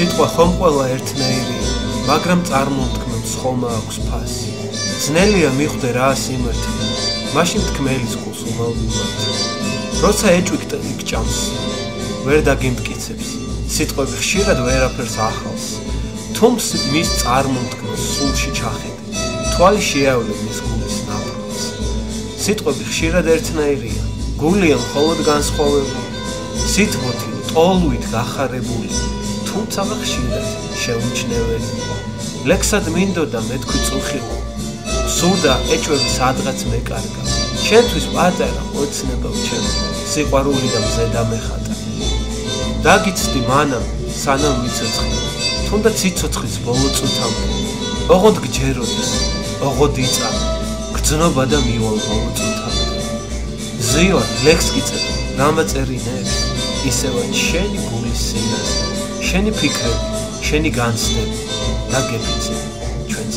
სიტყვა ხომ ყველა ერთნაირია, მაგრამ წარმომთქმელს ხოლმე აქვს ფასი. ძნელია მიხვდე რა სიმართლე, მაშინ თქმელის გულს უმალვიმართ. როცა ეჭვით იკჭამს, ვერ დაგიმტკიცებს, სიტყვები ხშირად ვერაფერს ახალს. თუმს მის წარმომთქმელს სულში ჩახედე, თვალი შეავლე მის გულის ნაფრხს. სიტყვები ხშირად ერთნაირია, გულია მხოლოდ განსხვავებული. სიტყვოთი ტოლვით გახარებული, თუმცა ხშირად შეუმჩნეველი. ლექსად მინდოდა მეთქვი წუხილო, სურდა ეჭვების ადღაც მეკარგა. შენთვის პატარა ოცნება ვჩემო, სიყვარული და მზე დამეხატა. დაგიცდი მანამ, სანამ ვიცოცხლე, თუნდაც იცოცხლის ბოლო წუთამდე. ოღონდ გჯეროდეს, ოღონდ იწამე, გრძნობა და მივალ ბოლო წუთამდე. ზიო, ლექს გიწევ, რამაწერინებს, ისევაც შენი გულის სინაზე, შენი ფიქრები, შენი განცდები და გეფიცე ჩვენ